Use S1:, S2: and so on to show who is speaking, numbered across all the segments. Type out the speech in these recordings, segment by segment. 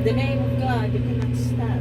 S1: The name of God you cannot stop.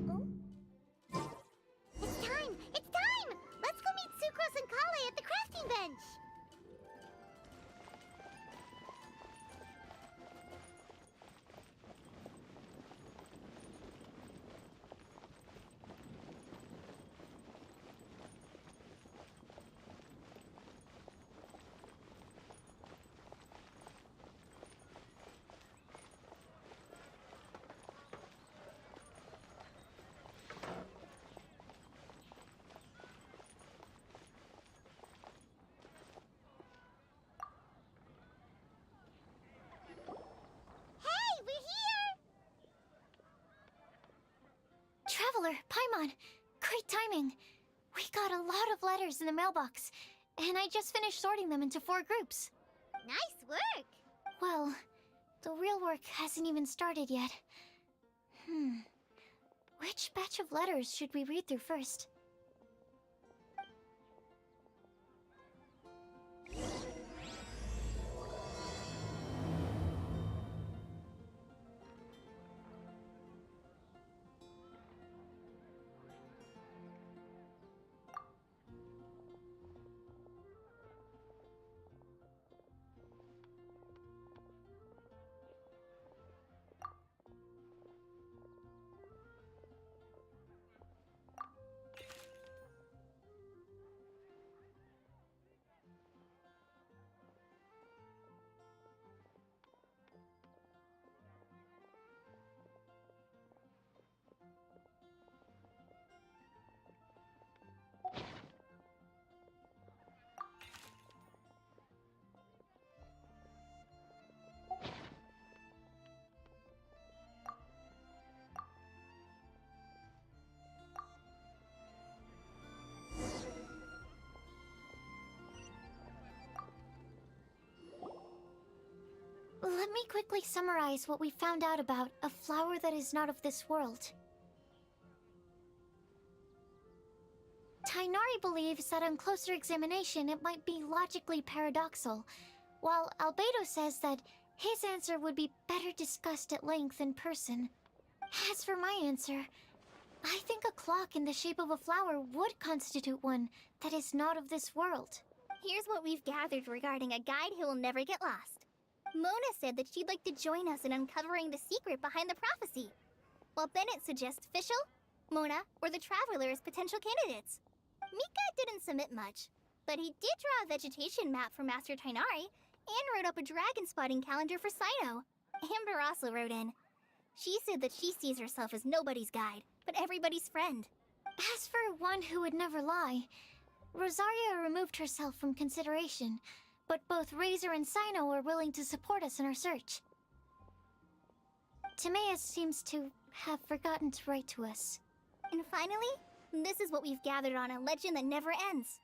S2: Oh? It's time! It's time! Let's go meet Sucrose and Kale at the crafting bench! Hey, we're here! Traveler, Paimon, great timing. We got a lot of letters in the mailbox, and I just finished sorting them into 4 groups. Nice work! Well, the real work hasn't even started yet. Which batch of letters should we read through first? let me quickly summarize what we found out about a flower that is not of this world. Tainari believes that on closer examination it might be logically paradoxal, while Albedo says that his answer would be better discussed at length in person. As for my answer, I think a clock in the shape of a flower would constitute one that is not of this world.
S3: Here's what we've gathered regarding a guide who will never get lost. Mona said that she'd like to join us in uncovering the secret behind the prophecy, while Bennett suggests Fischl, Mona, or the Traveler as potential candidates. Mika didn't submit much, but he did draw a vegetation map for Master Tainari and wrote up a dragon spotting calendar for Cyno. Amber also wrote in. She said that she sees herself as nobody's guide, but everybody's friend.
S2: As for one who would never lie, Rosaria removed herself from consideration, but both Razor and Cyno are willing to support us in our search. Timaeus seems to have forgotten to write to us.
S3: And finally, this is what we've gathered on a legend that never ends.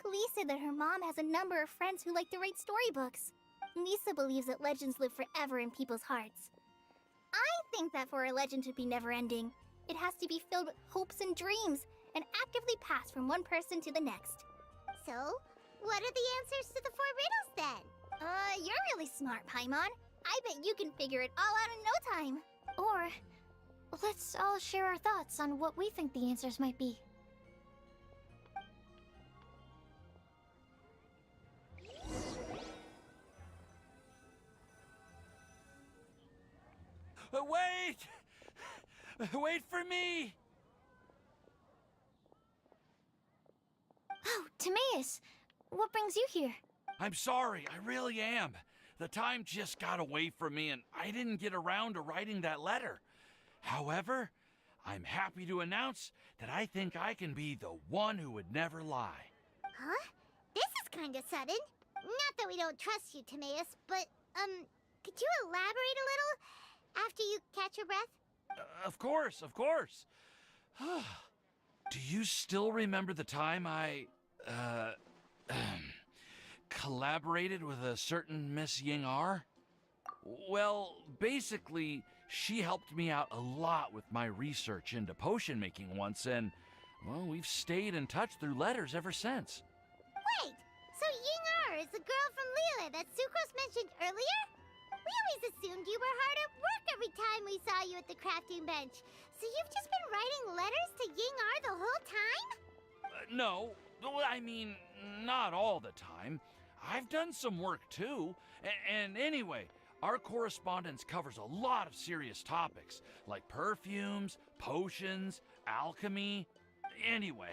S3: Klee said that her mom has a number of friends who like to write storybooks. Lisa believes that legends live forever in people's hearts. I think that for a legend to be never-ending, it has to be filled with hopes and dreams, and actively passed from one person to the next.
S4: So, what are the answers to the 4 riddles then?
S3: You're really smart, Paimon. I bet you can figure it all out in no time.
S2: Or, let's all share our thoughts on what we think the answers might be.
S5: Wait! Wait for me!
S2: Oh, Timaeus! What brings you here?
S5: I'm sorry, I really am. The time just got away from me and I didn't get around to writing that letter. However, I'm happy to announce that I think I can be the one who would never lie.
S4: Huh? This is kinda sudden. Not that we don't trust you, Timaeus, but, could you elaborate a little after you catch your breath?
S5: Of course, of course. Do you still remember the time I, collaborated with a certain Miss Ying-R? Well, basically, she helped me out a lot with my research into potion making once, and, well, we've stayed in touch through letters ever since.
S4: Wait, so Ying-R is the girl from Liyue that Sucrose mentioned earlier? We always assumed you were hard at work every time we saw you at the crafting bench. So you've just been writing letters to Ying-R the whole time?
S5: No, I mean, not all the time. I've done some work too. And anyway, our correspondence covers a lot of serious topics, like perfumes, potions, alchemy. Anyway,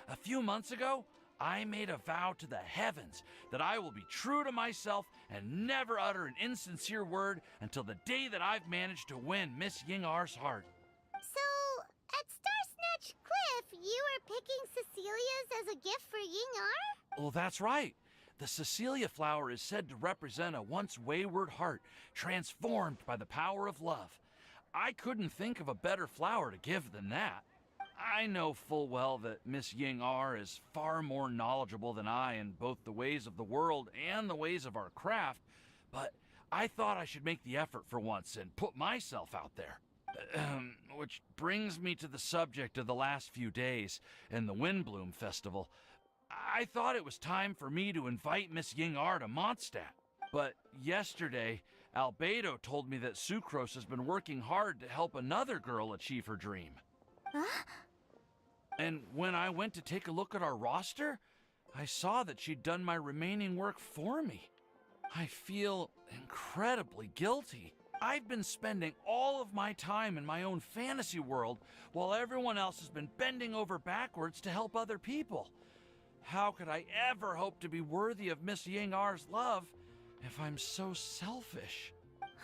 S5: a few months ago, I made a vow to the heavens that I will be true to myself and never utter an insincere word until the day that I've managed to win Miss Ying-R's heart.
S4: So, at Starsnatch Cliff, you were picking Cecilia's as a gift for Ying-R?
S5: Well, that's right. The Cecilia flower is said to represent a once wayward heart transformed by the power of love. I couldn't think of a better flower to give than that. I know full well that Miss Ying-R is far more knowledgeable than I in both the ways of the world and the ways of our craft, but I thought I should make the effort for once and put myself out there. Which brings me to the subject of the last few days and the Windblume Festival. I thought it was time for me to invite Miss Ying-R to Mondstadt. But yesterday, Albedo told me that Sucrose has been working hard to help another girl achieve her dream.
S3: Huh?
S5: And when I went to take a look at our roster, I saw that she'd done my remaining work for me. I feel incredibly guilty. I've been spending all of my time in my own fantasy world while everyone else has been bending over backwards to help other people. How could I ever hope to be worthy of Miss Ying-R's love if I'm so selfish?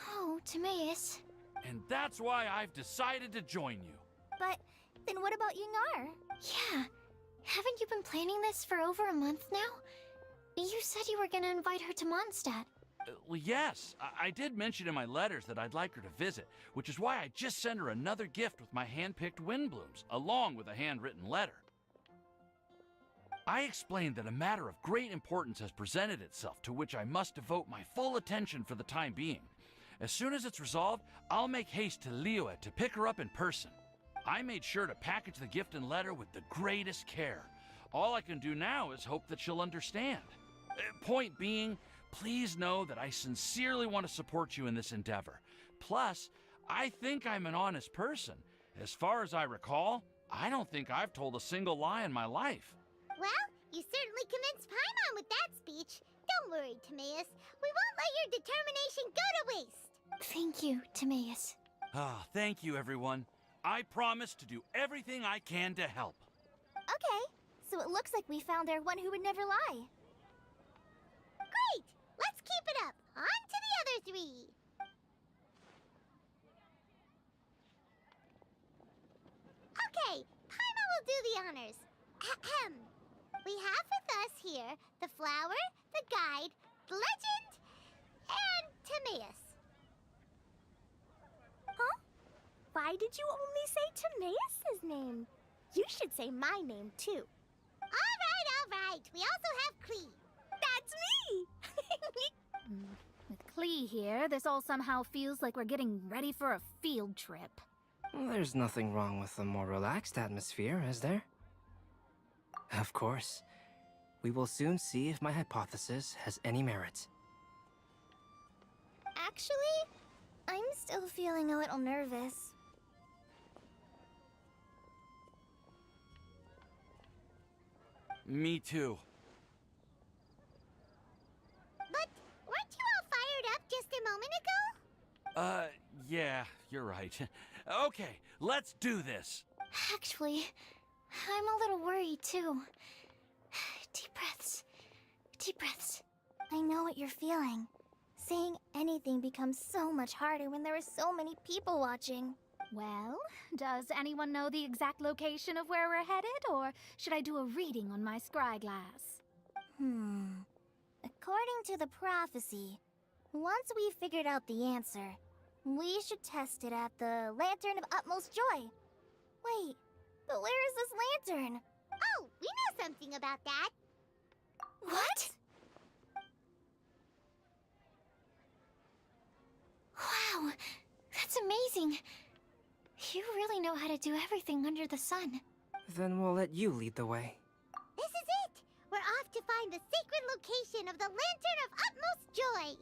S2: Oh, Timaeus.
S5: And that's why I've decided to join you.
S3: But then what about Ying-R?
S2: Yeah. Haven't you been planning this for over a month now? You said you were gonna invite her to Mondstadt.
S5: Well, yes, I did mention in my letters that I'd like her to visit, which is why I just sent her another gift with my hand-picked Windblooms, along with a handwritten letter. I explained that a matter of great importance has presented itself to which I must devote my full attention for the time being. As soon as it's resolved, I'll make haste to Liyue to pick her up in person. I made sure to package the gift and letter with the greatest care. All I can do now is hope that she'll understand. Point being, please know that I sincerely want to support you in this endeavor. Plus, I think I'm an honest person. As far as I recall, I don't think I've told a single lie in my life.
S4: Well, you certainly convinced Paimon with that speech. Don't worry, Timaeus. We won't let your determination go to waste.
S2: Thank you, Timaeus.
S5: Ah, thank you, everyone. I promise to do everything I can to help.
S3: Okay, so it looks like we found our one who would never lie.
S4: Great! Let's keep it up. On to the other three. Okay, Paimon will do the honors. Ahem. We have with us here the flower, the guide, the legend, and Timaeus.
S3: Huh? Why did you only say Timaeus' name? You should say my name, too.
S4: All right. We also have Klee.
S3: That's me!
S6: With Klee here, this all somehow feels like we're getting ready for a field trip.
S7: There's nothing wrong with a more relaxed atmosphere, is there? Of course. We will soon see if my hypothesis has any merit.
S3: Actually, I'm still feeling a little nervous.
S5: Me too.
S4: But weren't you all fired up just a moment ago?
S5: Yeah, you're right. Okay, let's do this.
S2: Actually, I'm a little worried too. Deep breaths. Deep breaths.
S3: I know what you're feeling. Saying anything becomes so much harder when there are so many people watching.
S6: Well, does anyone know the exact location of where we're headed, or should I do a reading on my scryglass?
S3: According to the prophecy, once we've figured out the answer, we should test it at the Lantern of Utmost Joy. Wait, but where is this lantern?
S4: Oh, we know something about that.
S2: What? Wow, that's amazing. You really know how to do everything under the sun.
S7: Then we'll let you lead the way.
S4: This is it. We're off to find the sacred location of the Lantern of Utmost Joy.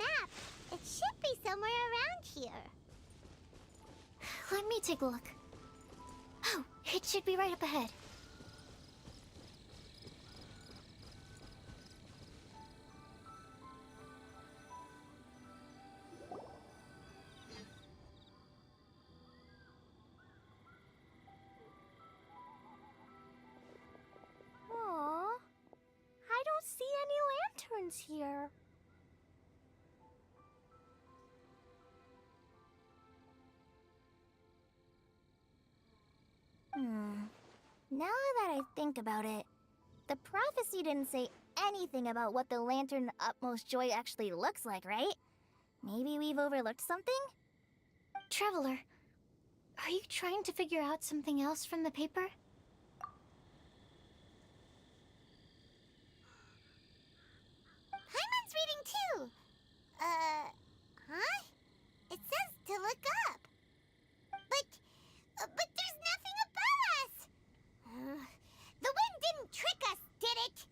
S4: map. It should be somewhere around here.
S2: Let me take a look. Oh, it should be right up ahead.
S3: Aww. I don't see any lanterns here. Now that I think about it, the prophecy didn't say anything about what the Lantern Utmost Joy actually looks like, right? Maybe we've overlooked something?
S2: Traveler, are you trying to figure out something else from the paper?
S4: Paimon's reading too. Huh? It says to look up. But there's nothing above us. The wind didn't trick us, did it?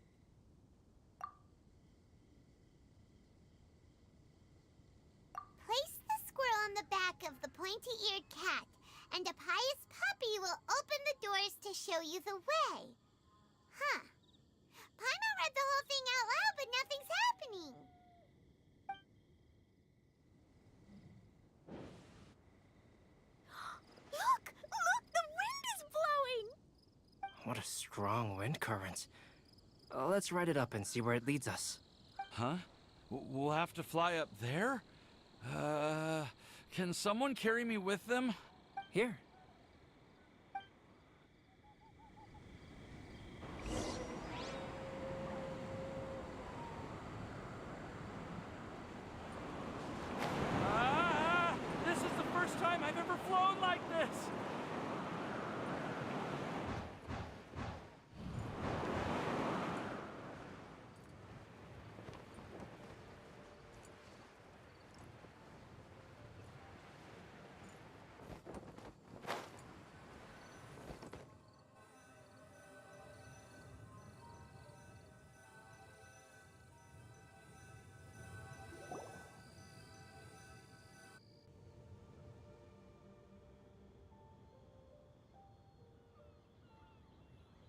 S4: Place the squirrel on the back of the pointy-eared cat, and a pious puppy will open the doors to show you the way. Huh. Paimon read the whole thing out loud, but nothing's happening.
S3: Look! Look! The wind is blowing!
S7: What a strong wind current. Let's ride it up and see where it leads us.
S5: Huh? We'll have to fly up there? Can someone carry me with them?
S7: Here.
S5: This is the first time I've ever flown like this!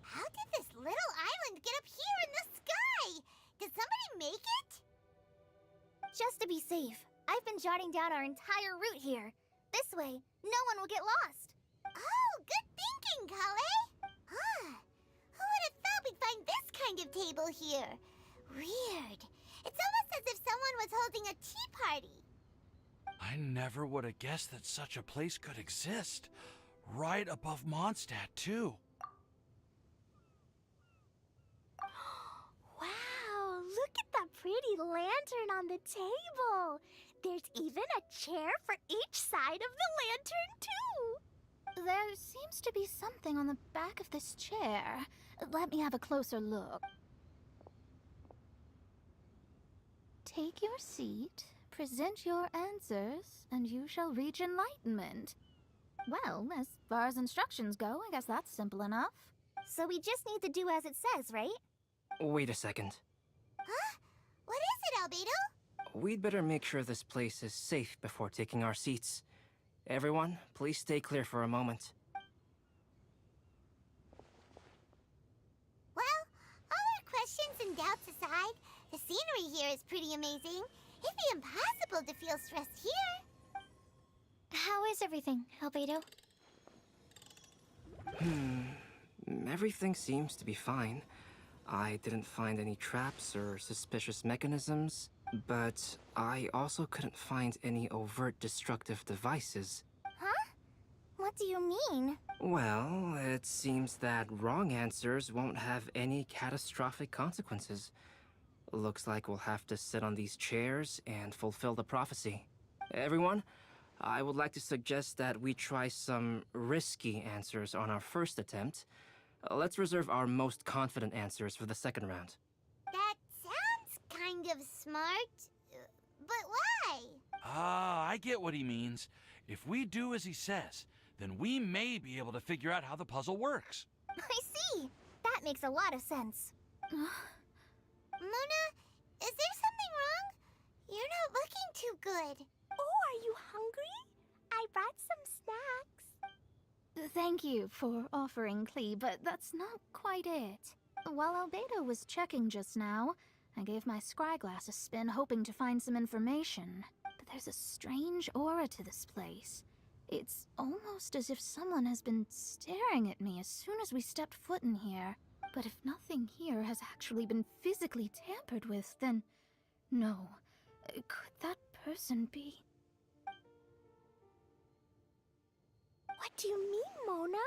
S4: How did this little island get up here in the sky? Did somebody make it?
S3: Just to be safe, I've been jotting down our entire route here. This way, no one will get lost.
S4: Oh, good thinking, Kale. Who would have thought we'd find this kind of table here? Weird. It's almost as if someone was holding a tea party.
S5: I never would have guessed that such a place could exist. Right above Mondstadt, too.
S3: Wow, look at that pretty lantern on the table. There's even a chair for each side of the lantern, too.
S6: There seems to be something on the back of this chair. Let me have a closer look. Take your seat, present your answers, and you shall reach enlightenment. Well, as far as instructions go, I guess that's simple enough.
S3: So we just need to do as it says, right?
S7: Wait a second.
S4: Huh? What is it, Albedo?
S7: We'd better make sure this place is safe before taking our seats. Everyone, please stay clear for a moment.
S4: Well, all our questions and doubts aside, the scenery here is pretty amazing. It'd be impossible to feel stressed here.
S2: How is everything, Albedo?
S7: Everything seems to be fine. I didn't find any traps or suspicious mechanisms, but I also couldn't find any overt destructive devices.
S3: Huh? What do you mean?
S7: Well, it seems that wrong answers won't have any catastrophic consequences. Looks like we'll have to sit on these chairs and fulfill the prophecy. Everyone, I would like to suggest that we try some risky answers on our first attempt. Let's reserve our most confident answers for the second round.
S4: That sounds kind of smart. But why?
S5: I get what he means. If we do as he says, then we may be able to figure out how the puzzle works.
S3: I see. That makes a lot of sense.
S4: Mona, is there something wrong? You're not looking too good.
S3: Oh, are you hungry? I brought some snacks.
S6: Thank you for offering, Klee, but that's not quite it. While Albedo was checking just now, I gave my scryglass a spin hoping to find some information. But there's a strange aura to this place. It's almost as if someone has been staring at me as soon as we stepped foot in here. But if nothing here has actually been physically tampered with, then no. Could that person be?
S3: What do you mean, Mona?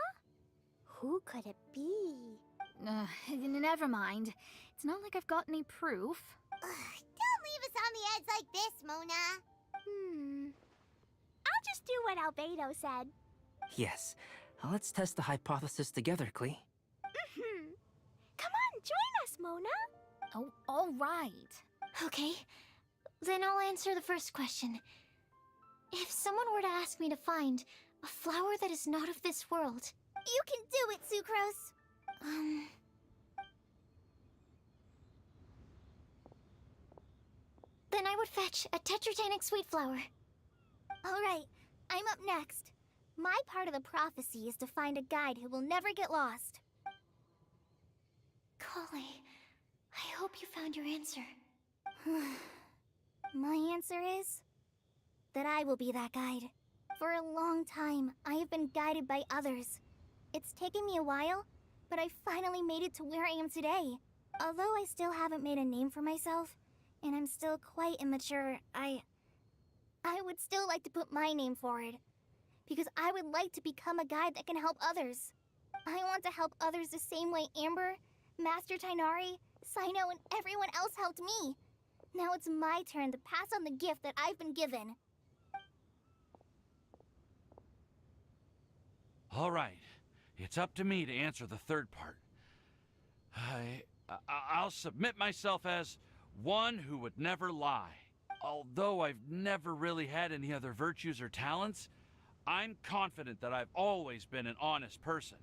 S3: Who could it be?
S6: Never mind. It's not like I've got any proof.
S4: Ugh, don't leave us on the edge like this, Mona.
S3: I'll just do what Albedo said.
S7: Yes. Let's test the hypothesis together, Klee.
S3: Come on, join us, Mona.
S6: Oh, all right.
S2: Okay, then I'll answer the first question. If someone were to ask me to find a flower that is not of this world,
S4: You can do it, Sucrose.
S2: Then I would fetch a tetragenic sweet flower.
S3: Alright, I'm up next. My part of the prophecy is to find a guide who will never get lost.
S2: Kale, I hope you found your answer.
S3: My answer is that I will be that guide. For a long time, I have been guided by others. It's taken me a while, but I finally made it to where I am today. Although I still haven't made a name for myself, and I'm still quite immature, I would still like to put my name forward. Because I would like to become a guide that can help others. I want to help others the same way Amber, Master Tainari, Sino, and everyone else helped me. Now it's my turn to pass on the gift that I've been given.
S5: All right. It's up to me to answer the third part. I'll submit myself as one who would never lie. Although I've never really had any other virtues or talents, I'm confident that I've always been an honest person.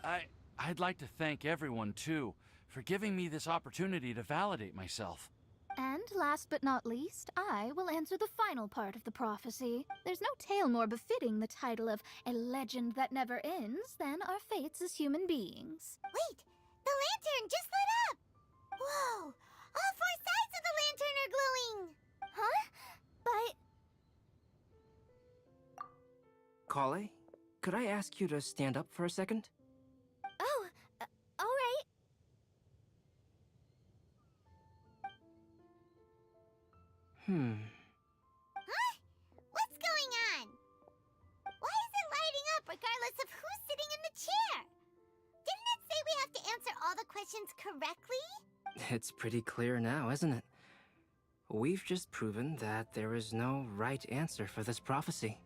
S5: I'd like to thank everyone, too, for giving me this opportunity to validate myself.
S6: And last but not least, I will answer the final part of the prophecy. There's no tale more befitting the title of a legend that never ends than our fates as human beings.
S4: Wait, the lantern just lit up! Whoa, all four sides of the lantern are glowing!
S3: Huh? But...
S7: Kale, could I ask you to stand up for a second?
S3: Oh, alright.
S4: Huh? What's going on? Why is it lighting up regardless of who's sitting in the chair? Didn't it say we have to answer all the questions correctly?
S7: It's pretty clear now, isn't it? We've just proven that there is no right answer for this prophecy.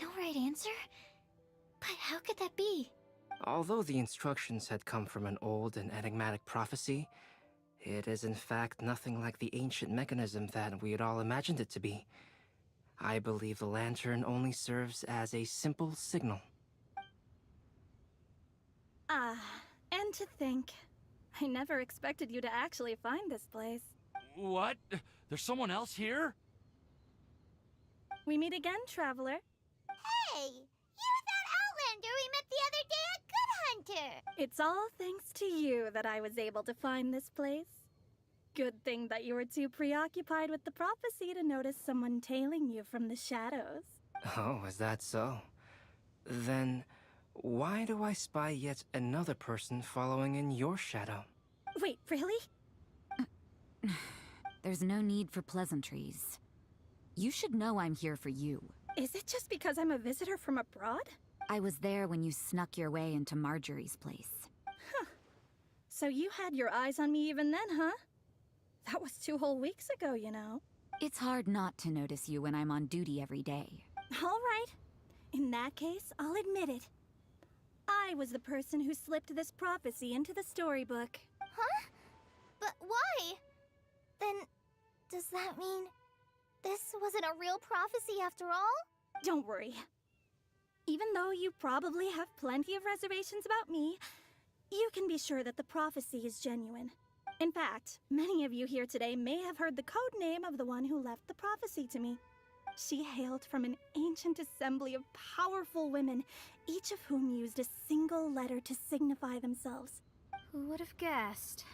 S2: No right answer? But how could that be?
S7: Although the instructions had come from an old and enigmatic prophecy, it is in fact nothing like the ancient mechanism that we had all imagined it to be. I believe the lantern only serves as a simple signal.
S8: And to think, I never expected you to actually find this place.
S5: What? There's someone else here?
S8: We meet again, traveler.
S4: Hey, you're that Outlander we met the other day at Good Hunter!
S8: It's all thanks to you that I was able to find this place. Good thing that you were too preoccupied with the prophecy to notice someone tailing you from the shadows.
S7: Oh, is that so? Then, why do I spy yet another person following in your shadow?
S8: Wait, really?
S9: There's no need for pleasantries. You should know I'm here for you.
S8: Is it just because I'm a visitor from abroad?
S9: I was there when you snuck your way into Marjorie's place.
S8: So you had your eyes on me even then, huh? That was 2 whole weeks ago, you know.
S9: It's hard not to notice you when I'm on duty every day.
S8: All right. In that case, I'll admit it. I was the person who slipped this prophecy into the storybook.
S3: Huh? But why? Then, does that mean this wasn't a real prophecy after all?
S8: Don't worry. Even though you probably have plenty of reservations about me, you can be sure that the prophecy is genuine. In fact, many of you here today may have heard the code name of the one who left the prophecy to me. She hailed from an ancient assembly of powerful women, each of whom used a single letter to signify themselves.
S6: Who would have guessed?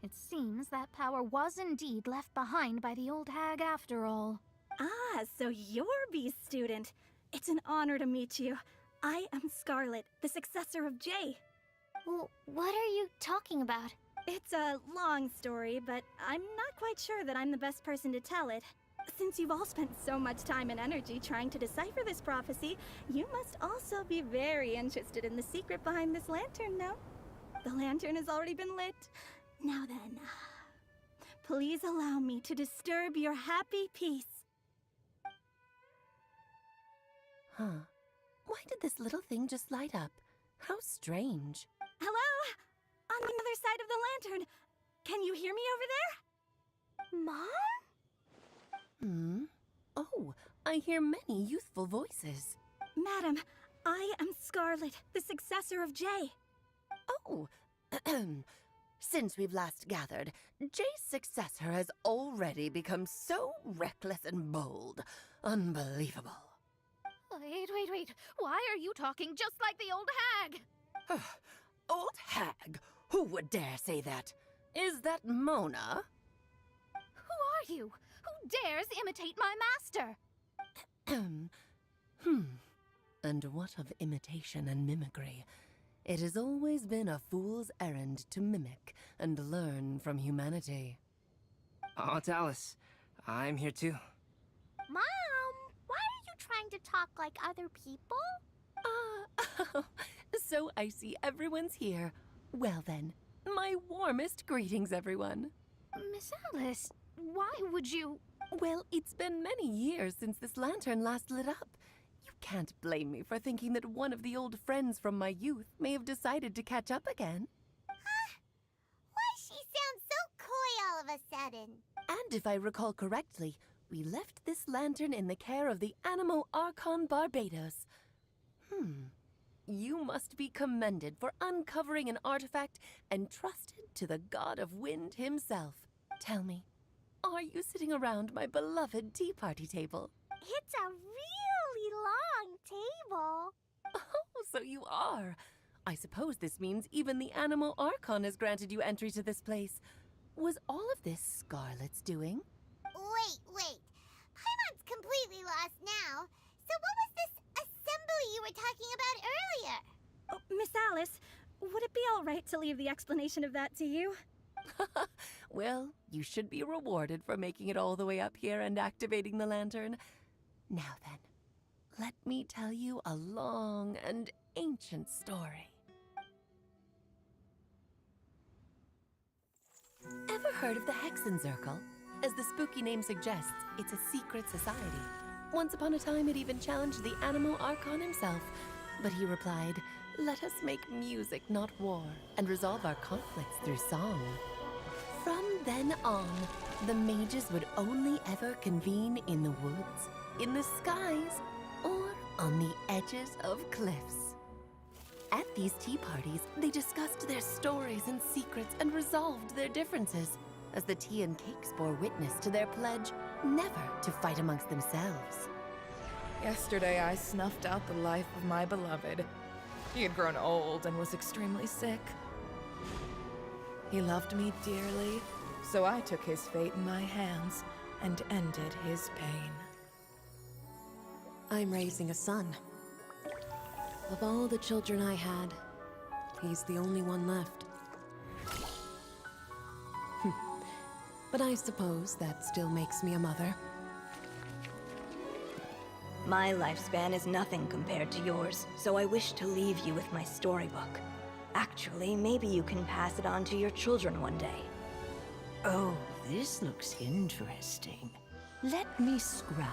S6: It seems that power was indeed left behind by the old hag after all.
S8: Ah, so you're Beast student. It's an honor to meet you. I am Scarlet, the successor of Jay.
S2: Well, what are you talking about?
S8: It's a long story, but I'm not quite sure that I'm the best person to tell it. Since you've all spent so much time and energy trying to decipher this prophecy, you must also be very interested in the secret behind this lantern, no? The lantern has already been lit. Now then, please allow me to disturb your happy peace.
S10: Huh. Why did this little thing just light up? How strange.
S8: Hello? On the other side of the lantern. Can you hear me over there?
S10: Mom? Oh, I hear many youthful voices.
S8: Madam, I am Scarlet, the successor of Jay.
S10: Oh, since we've last gathered, Jay's successor has already become so reckless and bold. Unbelievable.
S6: Wait. Why are you talking just like the old hag?
S10: Old hag? Who would dare say that? Is that Mona?
S6: Who are you? Who dares imitate my master?
S10: And what of imitation and mimicry? It has always been a fool's errand to mimic and learn from humanity.
S7: Oh, it's Alice. I'm here too.
S4: Mom, why are you trying to talk like other people?
S10: So I see everyone's here. Well then, my warmest greetings, everyone.
S6: Miss Alice, why would you...
S10: Well, it's been many years since this lantern last lit up. You can't blame me for thinking that one of the old friends from my youth may have decided to catch up again.
S4: Why she sounds so coy all of a sudden?
S10: And if I recall correctly, we left this lantern in the care of the Animo Archon Barbados. You must be commended for uncovering an artifact entrusted to the god of wind himself. Tell me, are you sitting around my beloved tea party table?
S4: It's a really long table.
S10: Oh, so you are. I suppose this means even the Animo Archon has granted you entry to this place. Was all of this Scarlet's doing?
S4: Wait. Paimon's completely lost now. So what was this assembly you were talking about earlier?
S8: Oh, Miss Alice, would it be all right to leave the explanation of that to you?
S10: Well, you should be rewarded for making it all the way up here and activating the lantern. Now then, let me tell you a long and ancient story. Ever heard of the Hexenzirkel? As the spooky name suggests, it's a secret society. Once upon a time, it even challenged the Animo Archon himself. But he replied, "Let us make music, not war, and resolve our conflicts through song." From then on, the mages would only ever convene in the woods, in the skies, or on the edges of cliffs. At these tea parties, they discussed their stories and secrets and resolved their differences, as the tea and cakes bore witness to their pledge never to fight amongst themselves.
S11: Yesterday, I snuffed out the life of my beloved. He had grown old and was extremely sick. He loved me dearly, so I took his fate in my hands and ended his pain.
S10: I'm raising a son. Of all the children I had, he's the only one left. But I suppose that still makes me a mother.
S12: My lifespan is nothing compared to yours, so I wish to leave you with my storybook. Actually, maybe you can pass it on to your children one day.
S13: Oh, this looks interesting. Let me scry.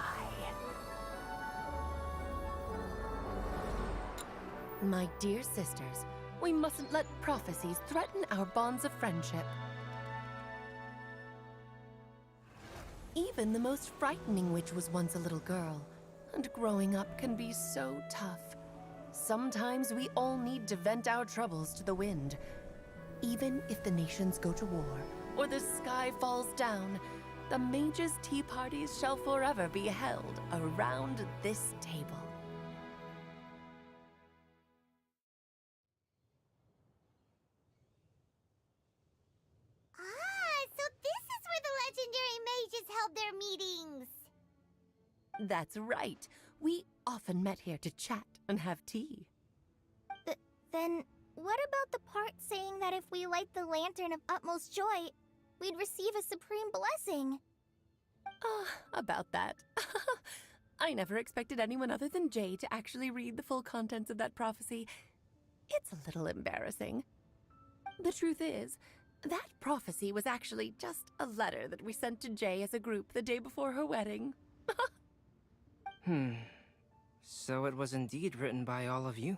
S10: My dear sisters, we mustn't let prophecies threaten our bonds of friendship. Even the most frightening witch was once a little girl, and growing up can be so tough. Sometimes we all need to vent our troubles to the wind. Even if the nations go to war, or the sky falls down, the mages' tea parties shall forever be held around this table.
S4: Ah, so this is where the legendary mages held their meetings.
S10: That's right. We often met here to chat and have tea.
S3: Then, what about the part saying that if we light the lantern of utmost joy, we'd receive a supreme blessing?
S10: About that. I never expected anyone other than Jay to actually read the full contents of that prophecy. It's a little embarrassing. The truth is, that prophecy was actually just a letter that we sent to Jay as a group the day before her wedding.
S7: So it was indeed written by all of you.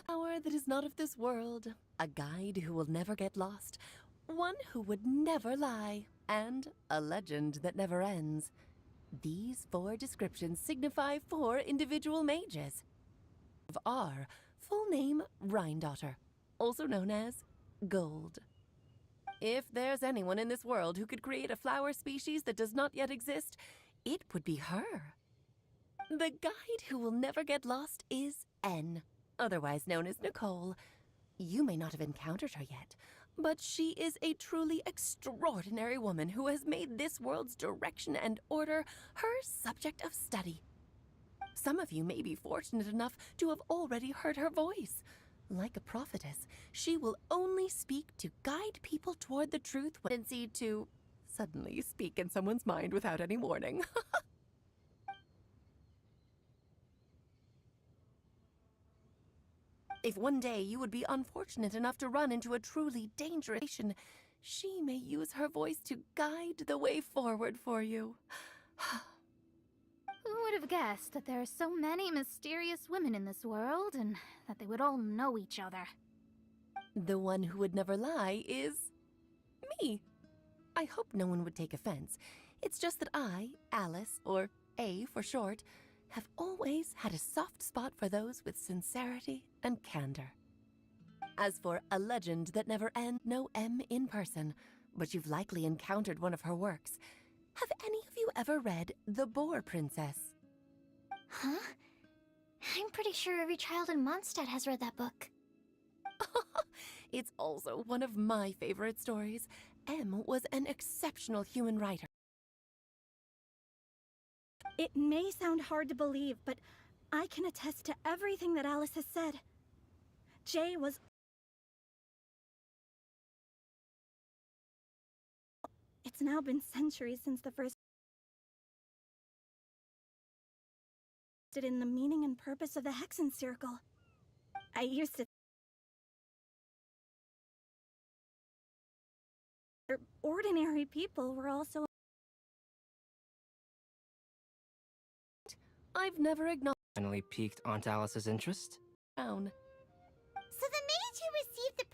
S10: Power that is not of this world, a guide who will never get lost, one who would never lie, and a legend that never ends. These 4 descriptions signify 4 individual mages. Of our full name, Rhindaughter, also known as Gold. If there's anyone in this world who could create a flower species that does not yet exist, it would be her. The guide who will never get lost is N, otherwise known as Nicole. You may not have encountered her yet, but she is a truly extraordinary woman who has made this world's direction and order her subject of study. Some of you may be fortunate enough to have already heard her voice. Like a prophetess, she will only speak to guide people toward the truth when tendency to suddenly speak in someone's mind without any warning. If one day you would be unfortunate enough to run into a truly dangerous situation, she may use her voice to guide the way forward for you.
S6: Who would have guessed that there are so many mysterious women in this world, and that they would all know each other?
S10: The one who would never lie is me. I hope no one would take offense. It's just that I, Alice, or A for short, have always had a soft spot for those with sincerity and candor. As for a legend that never ends, no M in person, but you've likely encountered one of her works. Have any of you ever read The Boar Princess?
S2: Huh? I'm pretty sure every child in Mondstadt has read that book.
S10: It's also one of my favorite stories. M was an exceptional human writer.
S8: It may sound hard to believe, but I can attest to everything that Alice has said. Jay was... It's now been centuries since the first... in the meaning and purpose of the Hexen Circle. I used to... ordinary people were also...
S10: I've never acknowledged...
S7: Finally piqued Aunt Alice's interest?
S10: Down.
S4: So the mage who received the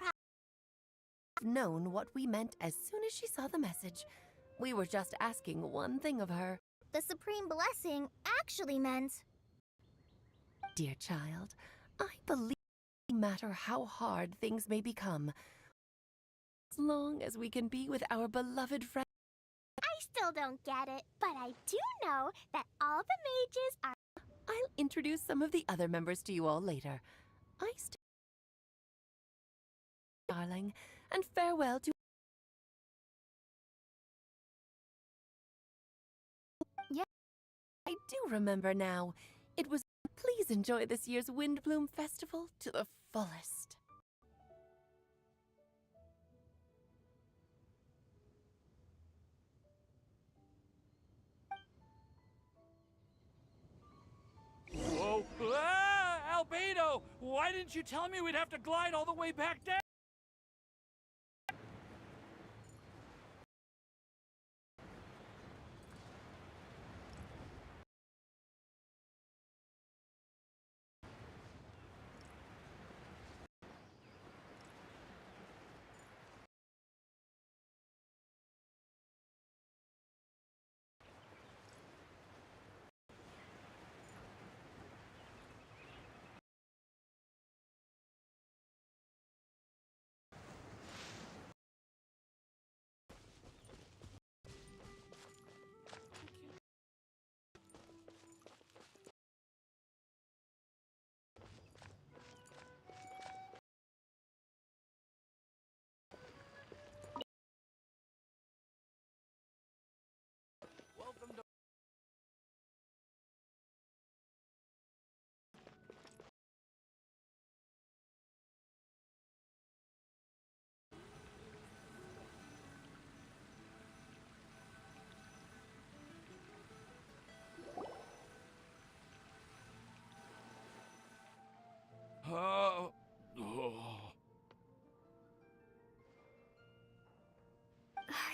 S10: Known what we meant as soon as she saw the message. We were just asking one thing of her.
S3: The supreme blessing actually meant...
S10: Dear child, I believe no matter how hard things may become, as long as we can be with our beloved friend.
S4: I still don't get it, but I do know that all the mages are...
S10: I'll introduce some of the other members to you all later. Darling, and farewell to... Yeah, I do remember now. It was... Please enjoy this year's Windblume Festival to the fullest.
S5: Whoa! Ah! Albedo! Why didn't you tell me we'd have to glide all the way back down?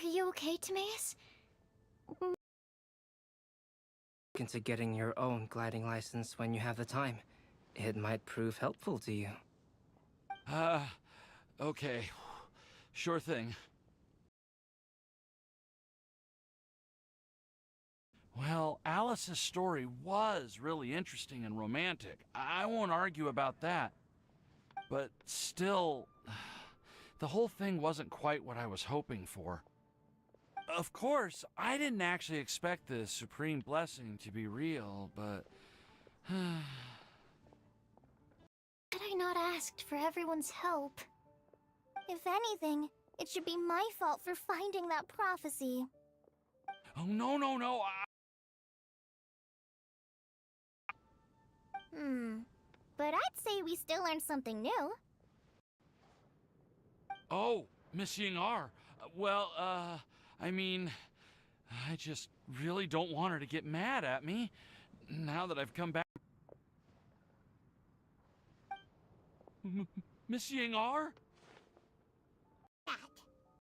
S2: you okay, Timaeus?
S7: Into getting your own gliding license when you have the time. It might prove helpful to you.
S5: Okay. Sure thing. Well, Alice's story was really interesting and romantic. I won't argue about that. But still, the whole thing wasn't quite what I was hoping for. Of course, I didn't actually expect the supreme blessing to be real, but...
S2: Had I not asked for everyone's help?
S3: If anything, it should be my fault for finding that prophecy.
S5: Oh, no.
S3: But I'd say we still learned something new.
S5: Oh, Miss Ying-ar. Well, I mean, I just really don't want her to get mad at me now that I've come back. Miss Ying-ar?